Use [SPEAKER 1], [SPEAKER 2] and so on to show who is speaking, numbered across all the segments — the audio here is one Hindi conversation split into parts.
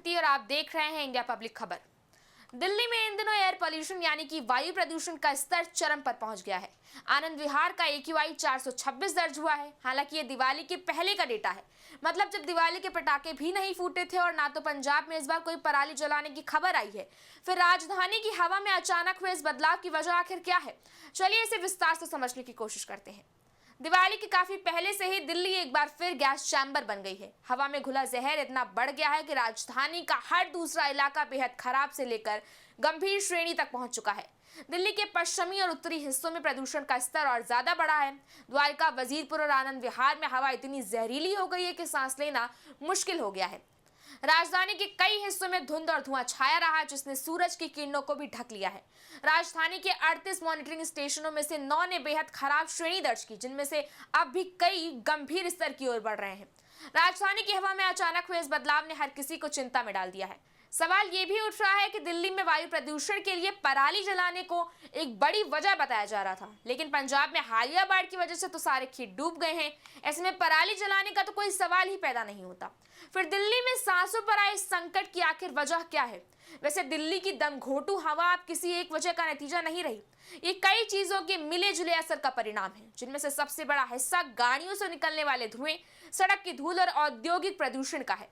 [SPEAKER 1] प्रजापति और आप देख रहे हैं इंडिया पब्लिक खबर। दिल्ली में इन दिनों एयर पोल्यूशन यानी कि वायु प्रदूषण का स्तर चरम पर पहुंच गया है। आनंद विहार का AQI 426 दर्ज हुआ है। हालांकि ये दिवाली के पहले का डेटा है, मतलब जब दिवाली के पटाखे भी नहीं फूटे थे और ना तो पंजाब में इस बार कोई पराली जलाने की खबर आई है। फिर राजधानी की हवा में अचानक हुए इस बदलाव की वजह आखिर क्या है, चलिए इसे विस्तार से समझने की कोशिश करते हैं। दिवाली के काफी पहले से ही दिल्ली एक बार फिर गैस चैम्बर बन गई है। हवा में घुला जहर इतना बढ़ गया है कि राजधानी का हर दूसरा इलाका बेहद खराब से लेकर गंभीर श्रेणी तक पहुंच चुका है। दिल्ली के पश्चिमी और उत्तरी हिस्सों में प्रदूषण का स्तर और ज्यादा बढ़ा है। द्वारका, वजीरपुर और आनंद विहार में हवा इतनी जहरीली हो गई है कि सांस लेना मुश्किल हो गया है। राजधानी के कई हिस्सों में धुंध और धुआं छाया रहा, जिसने सूरज की किरणों को भी ढक लिया है। राजधानी के 38 मॉनिटरिंग स्टेशनों में से 9 ने बेहद खराब श्रेणी दर्ज की, जिनमें से अब भी कई गंभीर स्तर की ओर बढ़ रहे हैं। राजधानी की हवा में अचानक हुए इस बदलाव ने हर किसी को चिंता में डाल दिया है। सवाल ये भी उठ रहा है कि दिल्ली में वायु प्रदूषण के लिए पराली जलाने को एक बड़ी वजह बताया जा रहा था, लेकिन पंजाब में हालिया बाढ़ की वजह से तो सारे खेत डूब गए हैं। ऐसे में पराली जलाने का तो कोई सवाल ही पैदा नहीं होता। फिर दिल्ली में सांसों पर आए संकट की आखिर वजह क्या है? वैसे दिल्ली की दमघोटू हवा अब किसी एक वजह का नतीजा नहीं रही, ये कई चीजों के मिले जुले असर का परिणाम है, जिनमें से सबसे बड़ा हिस्सा गाड़ियों से निकलने वाले धुएं, सड़क की धूल और औद्योगिक प्रदूषण का है।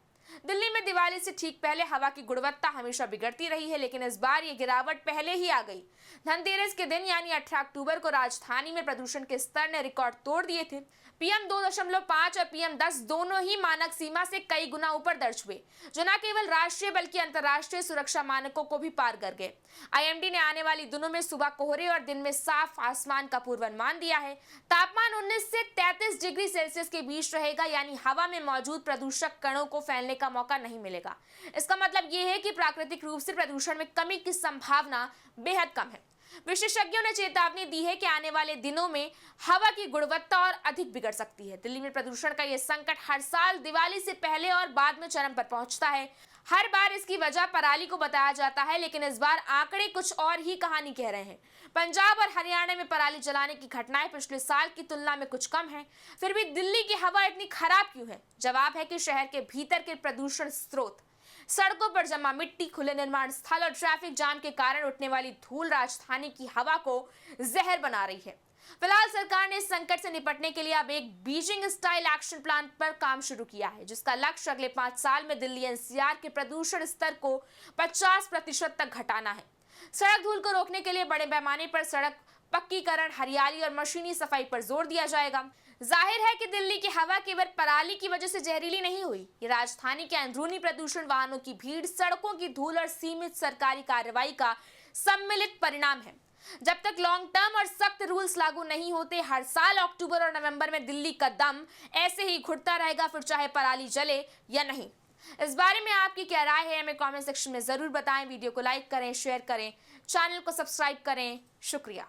[SPEAKER 1] दिल्ली में दिवाली से ठीक पहले हवा की गुणवत्ता हमेशा बिगड़ती रही है, लेकिन इस बार ये गिरावट पहले ही आ गई। धनतेरस के दिन यानी 18 अक्टूबर को राजधानी में प्रदूषण के स्तर ने रिकॉर्ड तोड़ दिए थे। PM 2.5 और PM 10 दोनों ही मानक सीमा से कई गुना ऊपर दर्ज हुए, जो न केवल राष्ट्रीय बल्कि अंतर्राष्ट्रीय सुरक्षा मानकों को भी पार कर गए। IMD ने आने वाली दिनों में सुबह कोहरे और दिन में साफ आसमान का पूर्वानुमान दिया है। तापमान 19 से 33 डिग्री सेल्सियस के बीच रहेगा, यानी हवा में मौजूद प्रदूषक कणों को फैलने का मौका नहीं मिलेगा। इसका मतलब यह है कि प्राकृतिक रूप से प्रदूषण में कमी की संभावना बेहद कम है। विशेषज्ञों ने चेतावनी दी है कि आने वाले दिनों में हवा की गुणवत्ता और अधिक बिगड़ सकती है। दिल्ली में प्रदूषण का यह संकट हर साल दिवाली से पहले और बाद में चरम पर पहुंचता है। हर बार इसकी वजह पराली को बताया जाता है, लेकिन इस बार आंकड़े कुछ और ही कहानी कह रहे हैं। पंजाब और हरियाणा में पराली जलाने की घटनाएं पिछले साल की तुलना में कुछ कम है। फिर भी दिल्ली की हवा इतनी खराब क्यों है? जवाब है कि शहर के भीतर के प्रदूषण स्रोत, सड़कों पर जमा मिट्टी, खुले निर्माण स्थल और ट्रैफिक जाम के कारण उठने वाली धूल राजधानी की हवा को जहर बना रही है। फिलहाल सरकार ने इस संकट से निपटने के लिए अब एक बीजिंग स्टाइल एक्शन प्लान पर काम शुरू किया है, जिसका लक्ष्य अगले 5 साल में दिल्ली NCR के प्रदूषण स्तर को 50% तक घटाना है। सड़क धूल को रोकने के लिए बड़े पैमाने पर सड़क पक्कीकरण, हरियाली और मशीनी सफाई पर जोर दिया जाएगा। जाहिर है कि दिल्ली की हवा केवल पराली की वजह से जहरीली नहीं हुई, ये राजधानी के अंदरूनी प्रदूषण, वाहनों की भीड़, सड़कों की धूल और सीमित सरकारी कार्रवाई का सम्मिलित परिणाम है। जब तक लॉन्ग टर्म और सख्त रूल्स लागू नहीं होते, हर साल अक्टूबर और नवंबर में दिल्ली का दम ऐसे ही घुटता रहेगा, फिर चाहे पराली जले या नहीं। इस बारे में आपकी क्या राय है, हमें कमेंट सेक्शन में जरूर बताएं। वीडियो को लाइक करें, शेयर करें, चैनल को सब्सक्राइब करें। शुक्रिया।